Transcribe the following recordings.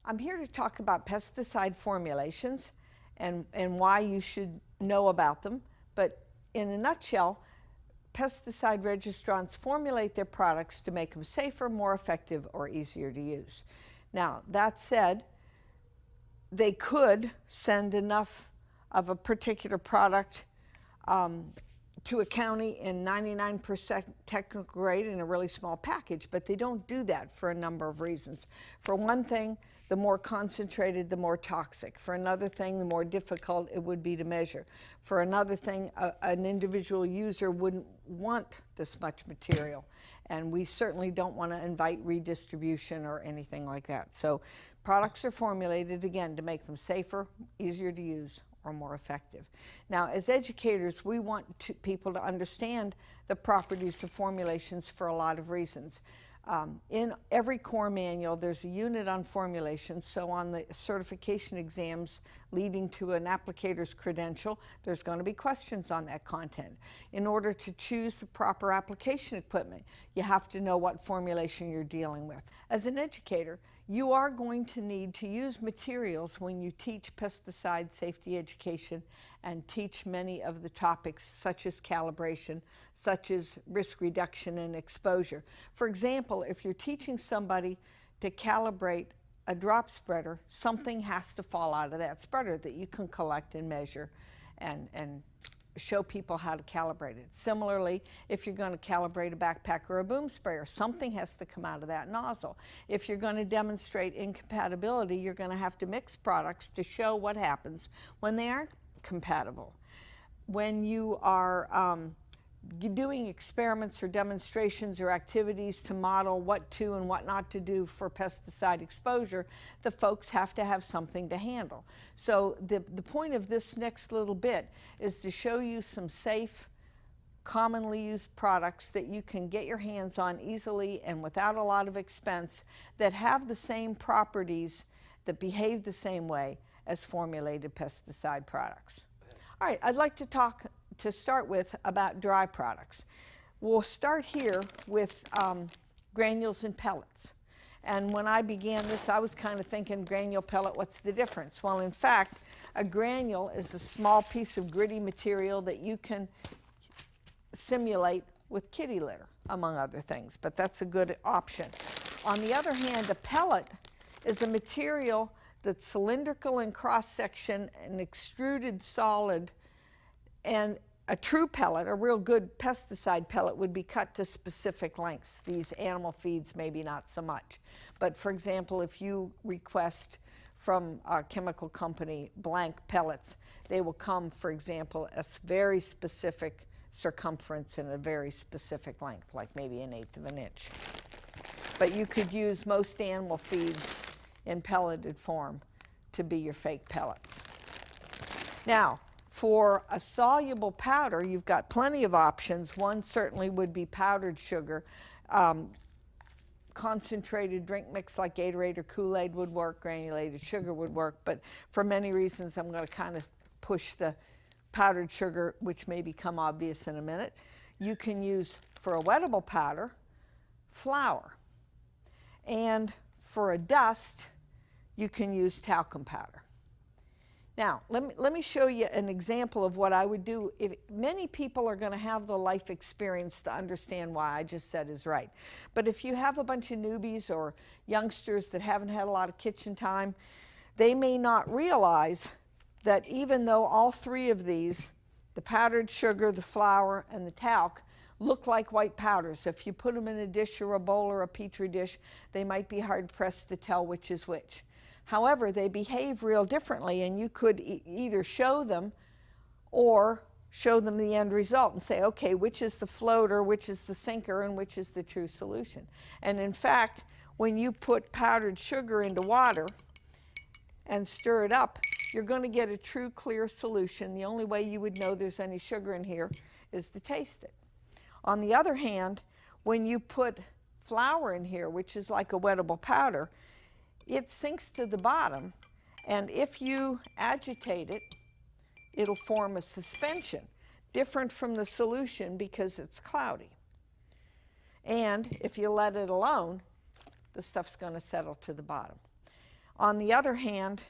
I'm here to talk about pesticide formulations and why you should know about them. But in a nutshell, pesticide registrants formulate their products to make them safer, more effective, or easier to use. Now, that said, they could send enough of a particular product to a county in 99% technical grade in a really small package, but they don't do that for a number of reasons. For one thing, the more concentrated, the more toxic. For another thing, the more difficult it would be to measure. For another thing, an individual user wouldn't want this much material. And we certainly don't want to invite redistribution or anything like that. So products are formulated, again, to make them safer, easier to use, or more effective. Now, as educators, we want people to understand the properties of formulations for a lot of reasons. In every core manual, there's a unit on formulations. So on the certification exams leading to an applicator's credential, there's going to be questions on that content. In order to choose the proper application equipment, you have to know what formulation you're dealing with. As an educator, you are going to need to use materials when you teach pesticide safety education and teach many of the topics such as calibration, such as risk reduction and exposure. For example, if you're teaching somebody to calibrate a drop spreader, something has to fall out of that spreader that you can collect and measure and show people how to calibrate it. Similarly, if you're going to calibrate a backpack or a boom sprayer, something has to come out of that nozzle. If you're going to demonstrate incompatibility, you're going to have to mix products to show what happens when they aren't compatible. When you are doing experiments or demonstrations or activities to model what to and what not to do for pesticide exposure, the folks have to have something to handle. So the point of this next little bit is to show you some safe, commonly used products that you can get your hands on easily and without a lot of expense that have the same properties, that behave the same way as formulated pesticide products. All right, I'd like to start with about dry products. We'll start here with granules and pellets. And when I began this, I was kind of thinking granule, pellet, what's the difference? Well, in fact, a granule is a small piece of gritty material that you can simulate with kitty litter, among other things, but that's a good option. On the other hand, a pellet is a material that's cylindrical in cross-section, an extruded solid, and a true pellet, a real good pesticide pellet, would be cut to specific lengths. These animal feeds maybe not so much. But for example, if you request from a chemical company blank pellets, they will come, for example, a very specific circumference and a very specific length, like maybe 1/8 of an inch. But you could use most animal feeds in pelleted form to be your fake pellets. Now, for a soluble powder, you've got plenty of options. One certainly would be powdered sugar. Concentrated drink mix like Gatorade or Kool-Aid would work, granulated sugar would work, but for many reasons I'm going to kind of push the powdered sugar, which may become obvious in a minute. You can use, for a wettable powder, flour. And for a dust, you can use talcum powder. Now, let me show you an example of what I would do. Many people are going to have the life experience to understand why I just said is right. But if you have a bunch of newbies or youngsters that haven't had a lot of kitchen time, they may not realize that even though all three of these, the powdered sugar, the flour, and the talc, look like white powders, if you put them in a dish or a bowl or a petri dish, they might be hard-pressed to tell which is which. However, they behave real differently, and you could either show them or show them the end result and say, okay, which is the floater, which is the sinker, and which is the true solution. And in fact, when you put powdered sugar into water and stir it up, you're going to get a true clear solution. The only way you would know there's any sugar in here is to taste it. On the other hand, when you put flour in here, which is like a wettable powder, it sinks to the bottom, and if you agitate it, it'll form a suspension, different from the solution because it's cloudy. And if you let it alone, the stuff's going to settle to the bottom. On the other hand,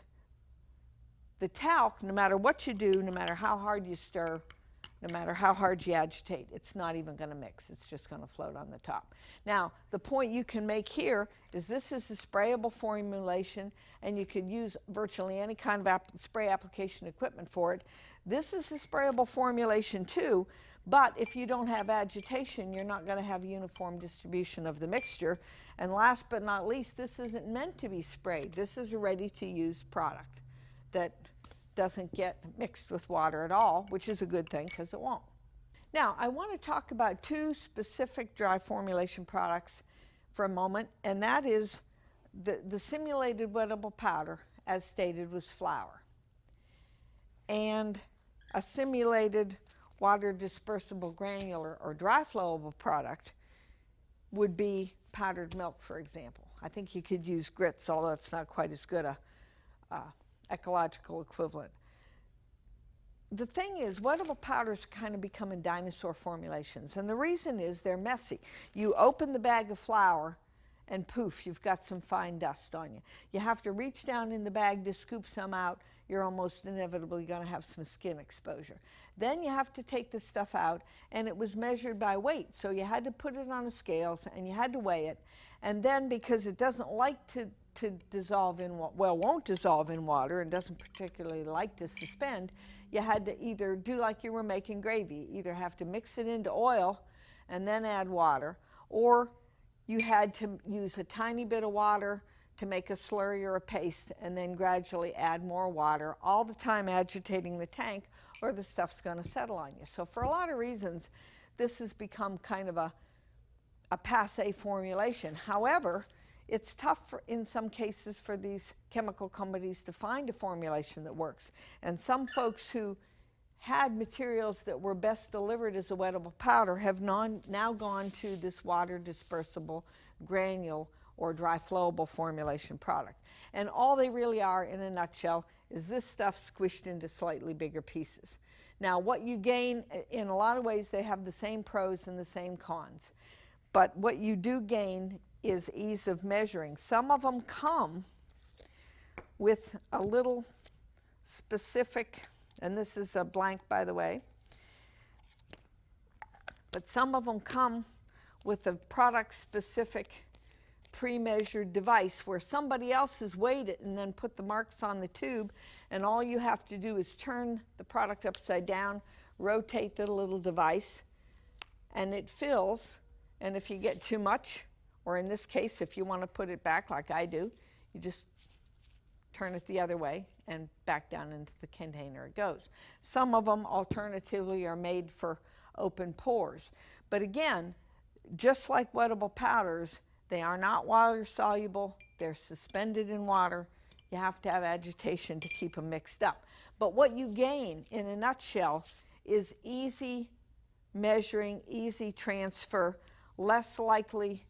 the talc, no matter what you do, no matter how hard you stir, no matter how hard you agitate, it's not even going to mix. It's just going to float on the top. Now, the point you can make here is this is a sprayable formulation, and you could use virtually any kind of spray application equipment for it. This is a sprayable formulation too, but if you don't have agitation, you're not going to have uniform distribution of the mixture. And last but not least, this isn't meant to be sprayed. This is a ready-to-use product that doesn't get mixed with water at all, which is a good thing because it won't. Now, I want to talk about two specific dry formulation products for a moment, and that is the simulated wettable powder, as stated, was flour, and a simulated water dispersible granular or dry flowable product would be powdered milk, for example. I think you could use grits, although it's not quite as good a ecological equivalent. The thing is, wettable powders kind of become in dinosaur formulations, and the reason is they're messy. You open the bag of flour and poof, you've got some fine dust on you. You have to reach down in the bag to scoop some out. You're almost inevitably going to have some skin exposure. Then you have to take this stuff out, and it was measured by weight, so you had to put it on the scales and you had to weigh it. And then, because it doesn't like to dissolve in, well, won't dissolve in water and doesn't particularly like to suspend, you had to either do like you were making gravy, either have to mix it into oil and then add water, or you had to use a tiny bit of water to make a slurry or a paste and then gradually add more water, all the time agitating the tank, or the stuff's going to settle on you. So for a lot of reasons, this has become kind of a passé formulation. However, it's tough in some cases for these chemical companies to find a formulation that works. And some folks who had materials that were best delivered as a wettable powder have now gone to this water dispersible granule or dry flowable formulation product. And all they really are, in a nutshell, is this stuff squished into slightly bigger pieces. Now, what you gain, in a lot of ways, they have the same pros and the same cons. But what you do gain is ease of measuring. Some of them come with a little specific, and this is a blank, by the way, but some of them come with a product-specific pre-measured device where somebody else has weighed it and then put the marks on the tube, and all you have to do is turn the product upside down, rotate the little device, and it fills. And if you get too much, or in this case, if you want to put it back like I do, you just turn it the other way and back down into the container it goes. Some of them alternatively are made for open pores. But again, just like wettable powders, they are not water soluble. They're suspended in water. You have to have agitation to keep them mixed up. But what you gain, in a nutshell, is easy measuring, easy transfer, less likely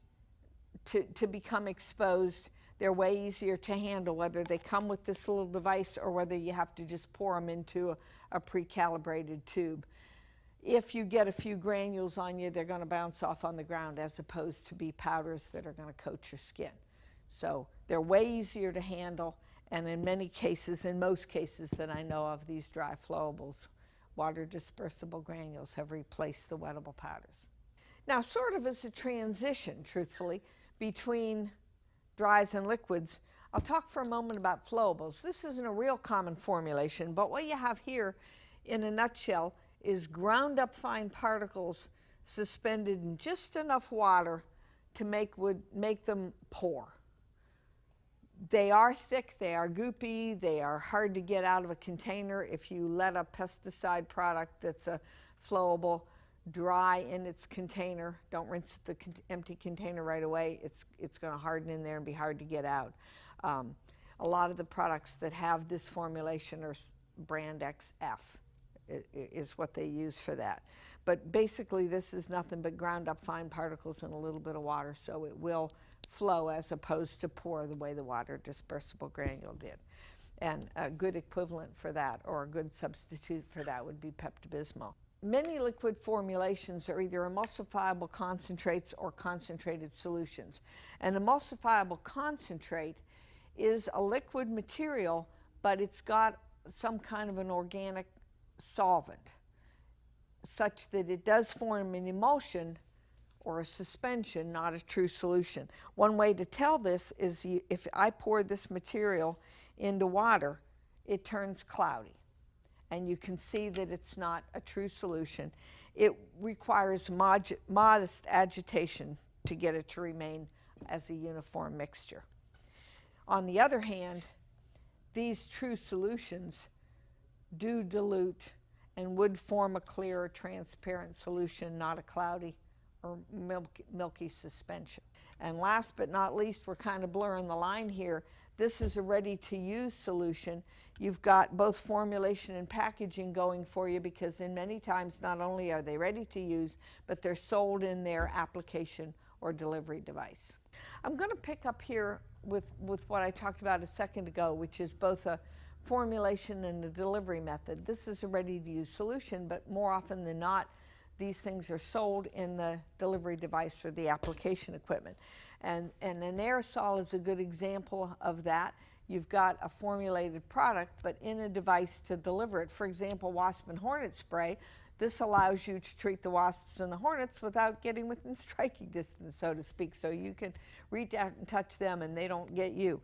to become exposed. They're way easier to handle, whether they come with this little device or whether you have to just pour them into a pre-calibrated tube. If you get a few granules on you, they're going to bounce off on the ground as opposed to be powders that are going to coat your skin. So they're way easier to handle, and in many cases, in most cases that I know of, these dry flowables, water dispersible granules have replaced the wettable powders. Now, sort of as a transition, truthfully, between dries and liquids, I'll talk for a moment about flowables. This isn't a real common formulation, but what you have here, in a nutshell, is ground up fine particles suspended in just enough water to make them pour. They are thick, they are goopy, they are hard to get out of a container. If you let a pesticide product that's a flowable dry in its container, don't rinse the empty container right away, it's going to harden in there and be hard to get out. A lot of the products that have this formulation are brand XF is what they use for that. But basically this is nothing but ground up fine particles in a little bit of water, so it will flow as opposed to pour the way the water dispersible granule did. And a good equivalent for that, or a good substitute for that, would be Pepto-Bismol. Many liquid formulations are either emulsifiable concentrates or concentrated solutions. An emulsifiable concentrate is a liquid material, but it's got some kind of an organic solvent such that it does form an emulsion or a suspension, not a true solution. One way to tell this is if I pour this material into water, it turns cloudy. And you can see that it's not a true solution. It requires modest agitation to get it to remain as a uniform mixture. On the other hand, these true solutions do dilute and would form a clear or transparent solution, not a cloudy or milky suspension. And last but not least, we're kind of blurring the line here. This is a ready-to-use solution. You've got both formulation and packaging going for you, because in many times not only are they ready to use, but they're sold in their application or delivery device. I'm going to pick up here with what I talked about a second ago, which is both a formulation and a delivery method. This is a ready-to-use solution, but more often than not, these things are sold in the delivery device or the application equipment. And an aerosol is a good example of that. You've got a formulated product, but in a device to deliver it. For example, wasp and hornet spray. This allows you to treat the wasps and the hornets without getting within striking distance, so to speak. So you can reach out and touch them and they don't get you.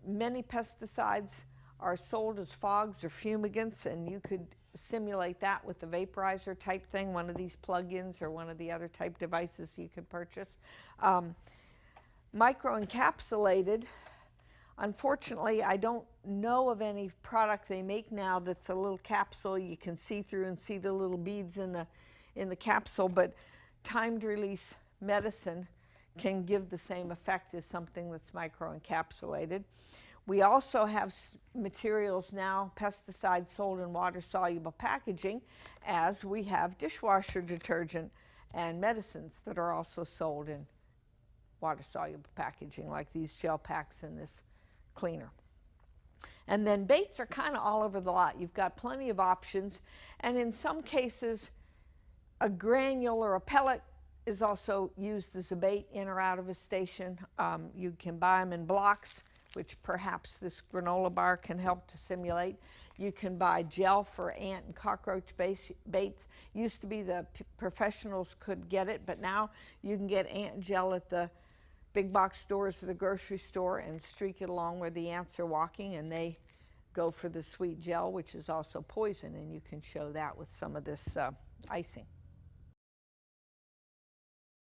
Many pesticides are sold as fogs or fumigants, and you could simulate that with the vaporizer type thing, one of these plug-ins or one of the other type devices you could purchase. Microencapsulated, unfortunately, I don't know of any product they make now that's a little capsule you can see through and see the little beads in the capsule, but timed release medicine can give the same effect as something that's microencapsulated. We also have materials now, pesticides sold in water-soluble packaging, as we have dishwasher detergent and medicines that are also sold in water-soluble packaging, like these gel packs and this cleaner. And then baits are kind of all over the lot. You've got plenty of options, and in some cases, a granule or a pellet is also used as a bait in or out of a station. You can buy them in blocks, which perhaps this granola bar can help to simulate. You can buy gel for ant and cockroach baits. Used to be the professionals could get it, but now you can get ant gel at the big box stores or the grocery store and streak it along where the ants are walking, and they go for the sweet gel, which is also poison, and you can show that with some of this icing.